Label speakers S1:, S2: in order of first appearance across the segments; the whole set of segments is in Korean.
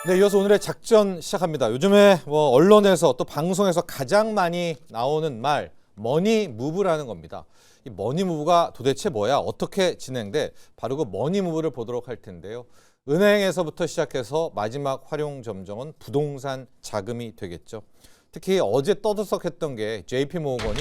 S1: 네, 이어서 오늘의 작전 시작합니다. 요즘에 언론에서 또 방송에서 가장 많이 나오는 말, 머니 무브라는 겁니다. 이 머니 무브가 도대체 뭐야? 어떻게 진행돼? 바로 그 머니 무브를 보도록 할 텐데요. 은행에서부터 시작해서 마지막 활용 점정은 부동산 자금이 되겠죠. 특히 어제 떠들썩했던 게 JP모건이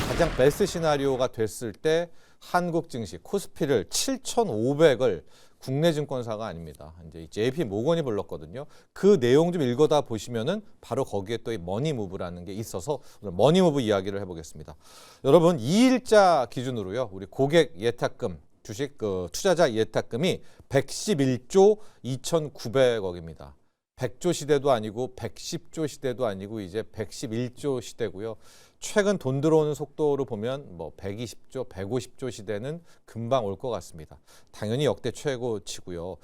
S1: 가장 베스트 시나리오가 됐을 때 한국 증시 코스피를 7,500을 국내 증권사가 아닙니다. 이제 JP모건이 불렀거든요. 그 내용 좀 읽어다 보시면은 바로 거기에 또 이 머니 무브라는 게 있어서 오늘 머니 무브 이야기를 해보겠습니다. 여러분 2일자 기준으로요. 우리 고객 예탁금 주식 투자자 예탁금이 111조 2,900억입니다. 100조 시대도 아니고 110조 시대도 아니고 이제 111조 시대고요. 최근 돈 들어오는 속도로 보면 120조, 150조 시대는 금방 올 것 같습니다. 당연히 역대 최고치고요.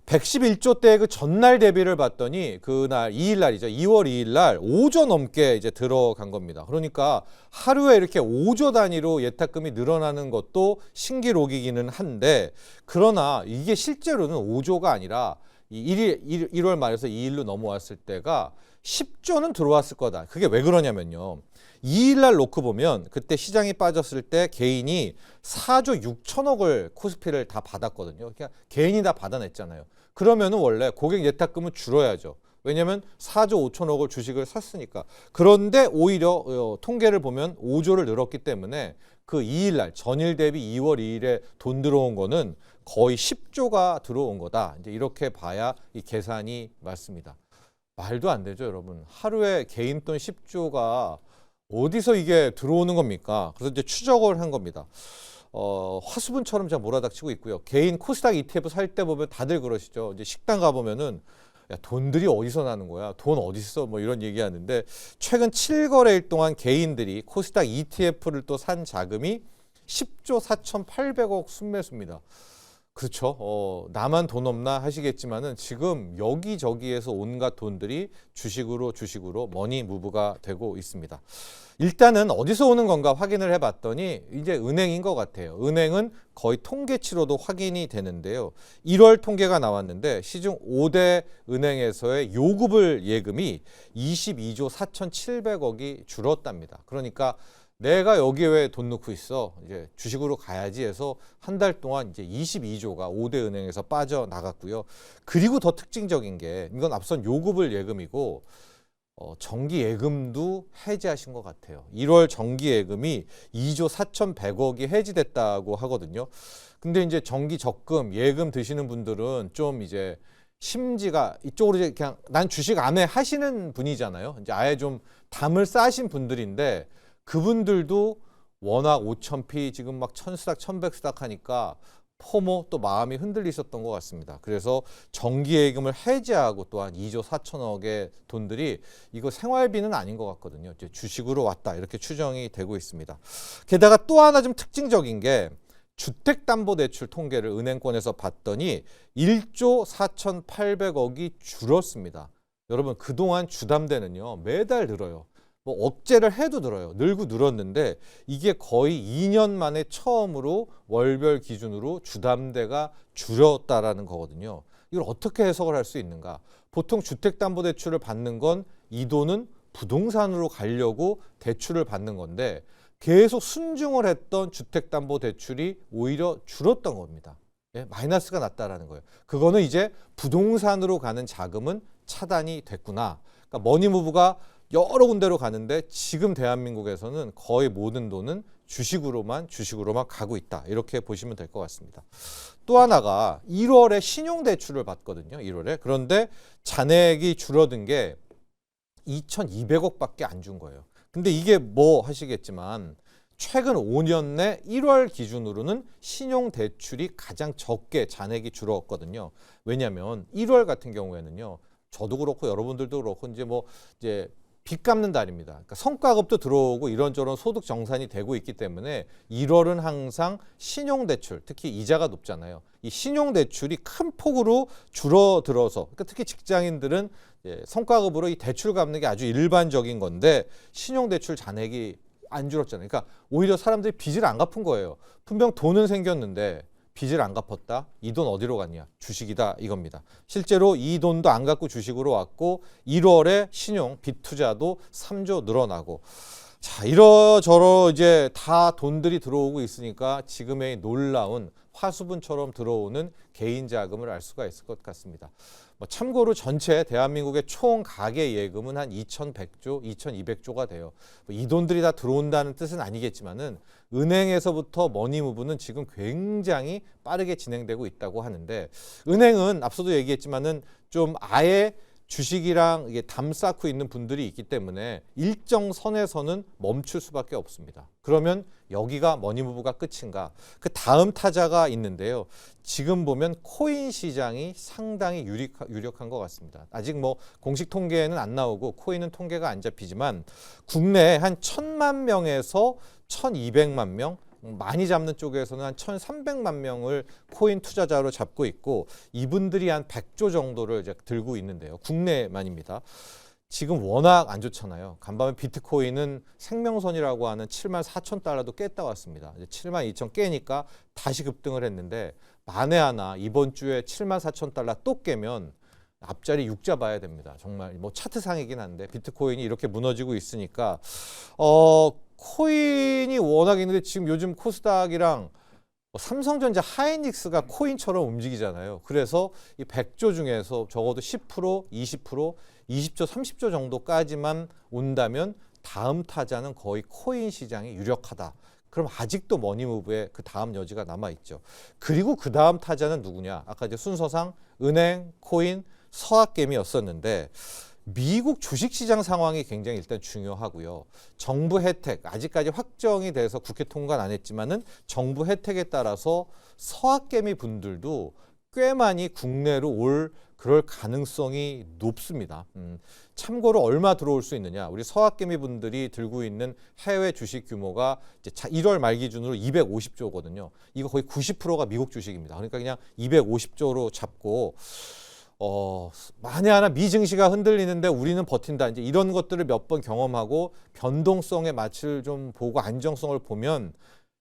S1: 111조 때 그 전날 대비를 봤더니 그날 2일 날이죠. 2월 2일 날 5조 넘게 이제 들어간 겁니다. 그러니까 하루에 이렇게 5조 단위로 예탁금이 늘어나는 것도 신기록이기는 한데 그러나 이게 실제로는 5조가 아니라 1월 말에서 2일로 넘어왔을 때가 10조는 들어왔을 거다. 그게 왜 그러냐면요. 2일 날 놓고 보면 그때 시장이 빠졌을 때 개인이 4조 6천억을 코스피를 다 받았거든요. 그러니까 개인이 다 받아냈잖아요. 그러면은 원래 고객 예탁금은 줄어야죠. 왜냐하면 4조 5천억을 주식을 샀으니까. 그런데 오히려 통계를 보면 5조를 늘었기 때문에 그 2일 날 전일 대비 2월 2일에 돈 들어온 거는 거의 10조가 들어온 거다. 이제 이렇게 봐야 이 계산이 맞습니다. 말도 안 되죠, 여러분. 하루에 개인 돈 10조가 어디서 이게 들어오는 겁니까? 그래서 이제 추적을 한 겁니다. 화수분처럼 잘 몰아닥치고 있고요. 개인 코스닥 ETF 살 때 보면 다들 그러시죠. 이제 식당 가보면은 야, 돈들이 어디서 나는 거야? 돈 어디 있어? 이런 얘기하는데 최근 7거래일 동안 개인들이 코스닥 ETF를 또 산 자금이 10조 4,800억 순매수입니다. 그렇죠. 나만 돈 없나 하시겠지만은 지금 여기저기에서 온갖 돈들이 주식으로 머니 무브가 되고 있습니다. 일단은 어디서 오는 건가 확인을 해봤더니 이제 은행인 것 같아요. 은행은 거의 통계치로도 확인이 되는데요. 1월 통계가 나왔는데 시중 5대 은행에서의 요구불 예금이 22조 4,700억이 줄었답니다. 그러니까 내가 여기에 왜 돈 넣고 있어? 이제 주식으로 가야지 해서 한 달 동안 이제 22조가 5대 은행에서 빠져나갔고요. 그리고 더 특징적인 게 이건 앞선 요구불 예금이고 정기 예금도 해지하신 것 같아요. 1월 정기 예금이 2조 4,100억이 해지됐다고 하거든요. 근데 이제 정기 적금 예금 드시는 분들은 좀 이제 심지가 이쪽으로 이제 그냥 난 주식 안 해 하시는 분이잖아요. 이제 아예 좀 담을 쌓으신 분들인데 그분들도 워낙 5,000피 지금 막 1,000수닥 1,100수닥 하니까 포모 또 마음이 흔들리셨던 것 같습니다. 그래서 정기예금을 해지하고 또한 2조 4천억의 돈들이 이거 생활비는 아닌 것 같거든요. 이제 주식으로 왔다 이렇게 추정이 되고 있습니다. 게다가 또 하나 좀 특징적인 게 주택담보대출 통계를 은행권에서 봤더니 1조 4,800억이 줄었습니다. 여러분 그동안 주담대는요 매달 늘어요. 억제를 해도 늘고 늘었는데 이게 거의 2년 만에 처음으로 월별 기준으로 주담대가 줄었다라는 거거든요. 이걸 어떻게 해석을 할 수 있는가? 보통 주택담보대출을 받는 건 이 돈은 부동산으로 가려고 대출을 받는 건데 계속 순증을 했던 주택담보대출이 오히려 줄었던 겁니다. 예, 마이너스가 났다라는 거예요. 그거는 이제 부동산으로 가는 자금은 차단이 됐구나. 그러니까 머니무브가 여러 군데로 가는데 지금 대한민국에서는 거의 모든 돈은 주식으로만 가고 있다. 이렇게 보시면 될 것 같습니다. 또 하나가 1월에 신용대출을 받거든요. 1월에. 그런데 잔액이 줄어든 게 2,200억밖에 안 준 거예요. 근데 이게 뭐 하시겠지만 최근 5년 내 1월 기준으로는 신용대출이 가장 적게 잔액이 줄었거든요. 왜냐하면 1월 같은 경우에는요. 저도 그렇고 여러분들도 그렇고 이제 빚 갚는 달입니다. 그러니까 성과급도 들어오고 이런저런 소득 정산이 되고 있기 때문에 1월은 항상 신용대출, 특히 이자가 높잖아요. 이 신용대출이 큰 폭으로 줄어들어서 그러니까 특히 직장인들은 성과급으로 이 대출 갚는 게 아주 일반적인 건데 신용대출 잔액이 안 줄었잖아요. 그러니까 오히려 사람들이 빚을 안 갚은 거예요. 분명 돈은 생겼는데 빚을 안 갚았다. 이 돈 어디로 갔냐? 주식이다 이겁니다. 실제로 이 돈도 안 갖고 주식으로 왔고 1월에 신용 빚 투자도 3조 늘어나고 자, 이러저러 이제 다 돈들이 들어오고 있으니까 지금의 놀라운 화수분처럼 들어오는 개인 자금을 알 수가 있을 것 같습니다. 참고로 전체 대한민국의 총 가계 예금은 한 2,100조, 2,200조가 돼요. 이 돈들이 다 들어온다는 뜻은 아니겠지만은 은행에서부터 머니무브는 지금 굉장히 빠르게 진행되고 있다고 하는데 은행은 앞서도 얘기했지만은 좀 아예 주식이랑 이게 담 쌓고 있는 분들이 있기 때문에 일정 선에서는 멈출 수밖에 없습니다. 그러면 여기가 머니무브가 끝인가? 그 다음 타자가 있는데요. 지금 보면 코인 시장이 상당히 유력한 것 같습니다. 아직 뭐 공식 통계는 안 나오고 코인은 통계가 안 잡히지만 국내에 한 1,000만 명에서 1,200만 명 많이 잡는 쪽에서는 한 1,300만 명을 코인 투자자로 잡고 있고 이분들이 한 100조 정도를 이제 들고 있는데요. 국내만입니다. 지금 워낙 안 좋잖아요. 간밤에 비트코인은 생명선이라고 하는 74,000달러도 깼다 왔습니다. 이제 72,000 깨니까 다시 급등을 했는데 만에 하나 이번 주에 74,000달러 또 깨면 앞자리 6 잡아야 됩니다. 정말 뭐 차트상이긴 한데 비트코인이 이렇게 무너지고 있으니까 코인이 워낙 있는데 지금 요즘 코스닥이랑 삼성전자 하이닉스가 코인처럼 움직이잖아요. 그래서 이 100조 중에서 적어도 10%, 20%, 20조, 30조 정도까지만 온다면 다음 타자는 거의 코인 시장이 유력하다. 그럼 아직도 머니무브에 그 다음 여지가 남아있죠. 그리고 그 다음 타자는 누구냐? 아까 이제 순서상 은행, 코인, 서학개미였었는데 미국 주식시장 상황이 굉장히 일단 중요하고요. 정부 혜택, 아직까지 확정이 돼서 국회 통과는 안 했지만은 정부 혜택에 따라서 서학개미 분들도 꽤 많이 국내로 올 그럴 가능성이 높습니다. 참고로 얼마 들어올 수 있느냐? 우리 서학개미 분들이 들고 있는 해외 주식 규모가 이제 1월 말 기준으로 250조거든요. 이거 거의 90%가 미국 주식입니다. 그러니까 그냥 250조로 잡고 만에 하나 미증시가 흔들리는데 우리는 버틴다. 이제 이런 것들을 몇 번 경험하고 변동성의 맛을 좀 보고 안정성을 보면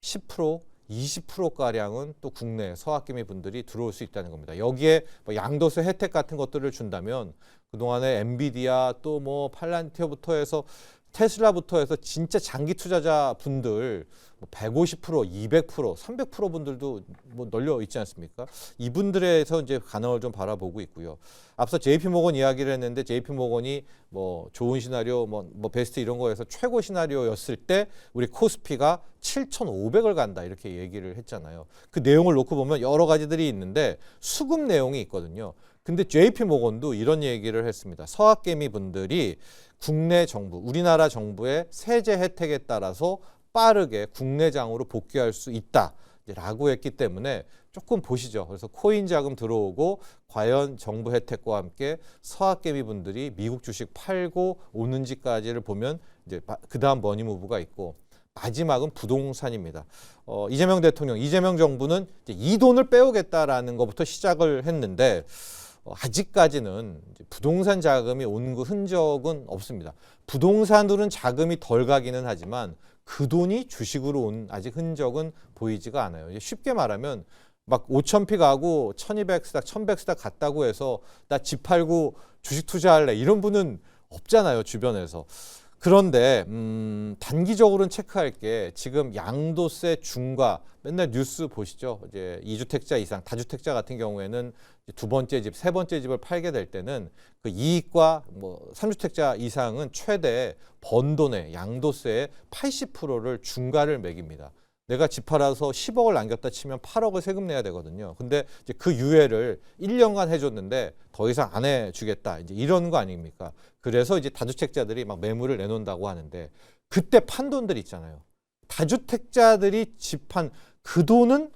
S1: 10%, 20%가량은 또 국내 서학개미 분들이 들어올 수 있다는 겁니다. 여기에 뭐 양도세 혜택 같은 것들을 준다면 그동안에 엔비디아 또 뭐 팔란티어부터 해서 테슬라부터 해서 진짜 장기 투자자 분들 150%, 200%, 300% 분들도 뭐 널려 있지 않습니까? 이분들에서 이제 가능을 좀 바라보고 있고요. 앞서 JP모건 이야기를 했는데 JP모건이 뭐 좋은 시나리오, 뭐 베스트 이런 거에서 최고 시나리오였을 때 우리 코스피가 7,500을 간다 이렇게 얘기를 했잖아요. 그 내용을 놓고 보면 여러 가지들이 있는데 수급 내용이 있거든요. 근데 JP모건도 이런 얘기를 했습니다. 서학개미 분들이 국내 정부, 우리나라 정부의 세제 혜택에 따라서 빠르게 국내장으로 복귀할 수 있다라고 했기 때문에 조금 보시죠. 그래서 코인 자금 들어오고 과연 정부 혜택과 함께 서학개미 분들이 미국 주식 팔고 오는지까지를 보면 이제 그 다음 머니무브가 있고 마지막은 부동산입니다. 이재명 대통령, 이재명 정부는 이제 이 돈을 빼오겠다라는 것부터 시작을 했는데 아직까지는 부동산 자금이 온 그 흔적은 없습니다. 부동산으로는 자금이 덜 가기는 하지만 그 돈이 주식으로 온 아직 흔적은 보이지가 않아요. 쉽게 말하면 막 5,000피 가고 1,200스닥, 1,100스닥 갔다고 해서 나 집 팔고 주식 투자할래 이런 분은 없잖아요, 주변에서. 그런데 단기적으로는 체크할 게 지금 양도세 중과 맨날 뉴스 보시죠. 이제 2주택자 이상, 다주택자 같은 경우에는 두 번째 집, 세 번째 집을 팔게 될 때는 그 이익과 뭐 3주택자 이상은 최대 번 돈의 양도세의 80%를 중과를 매깁니다. 내가 집 팔아서 10억을 남겼다 치면 8억을 세금 내야 되거든요. 근데 이제 그 유예를 1년간 해줬는데 더 이상 안 해주겠다. 이제 이런 거 아닙니까? 그래서 이제 다주택자들이 막 매물을 내놓는다고 하는데 그때 판 돈들 있잖아요. 다주택자들이 집한 그 돈은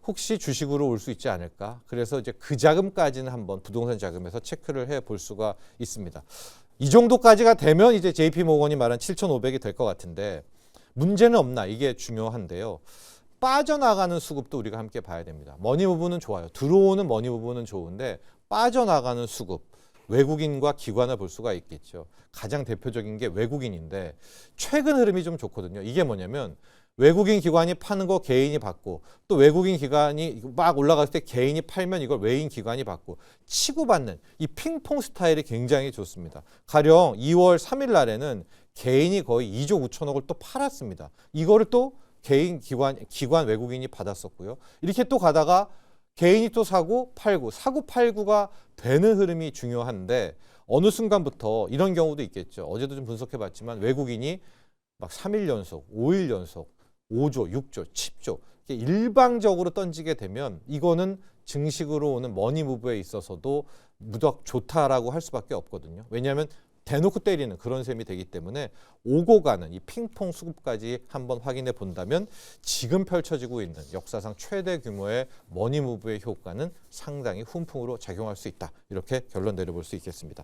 S1: 혹시 주식으로 올 수 있지 않을까? 그래서 이제 그 자금까지는 한번 부동산 자금에서 체크를 해 볼 수가 있습니다. 이 정도까지가 되면 이제 JP모건이 말한 7,500이 될 것 같은데 문제는 없나? 이게 중요한데요. 빠져나가는 수급도 우리가 함께 봐야 됩니다. 머니 부분은 좋아요. 들어오는 머니 부분은 좋은데 빠져나가는 수급, 외국인과 기관을 볼 수가 있겠죠. 가장 대표적인 게 외국인인데 최근 흐름이 좀 좋거든요. 이게 뭐냐면 외국인 기관이 파는 거 개인이 받고 또 외국인 기관이 막 올라갔을 때 개인이 팔면 이걸 외인 기관이 받고 치고받는 이 핑퐁 스타일이 굉장히 좋습니다. 가령 2월 3일 날에는 개인이 거의 2조 5천억을 또 팔았습니다. 이거를 또 개인 기관 외국인이 받았었고요. 이렇게 또 가다가 개인이 또 사고 팔고 사고 팔구가 되는 흐름이 중요한데 어느 순간부터 이런 경우도 있겠죠. 어제도 좀 분석해 봤지만 외국인이 막 3일 연속, 5일 연속 5조, 6조, 10조 일방적으로 던지게 되면 이거는 증식으로 오는 머니 무브에 있어서도 무척 좋다라고 할 수밖에 없거든요. 왜냐하면 대놓고 때리는 그런 셈이 되기 때문에 오고 가는 이 핑퐁 수급까지 한번 확인해 본다면 지금 펼쳐지고 있는 역사상 최대 규모의 머니 무브의 효과는 상당히 훈풍으로 작용할 수 있다. 이렇게 결론 내려볼 수 있겠습니다.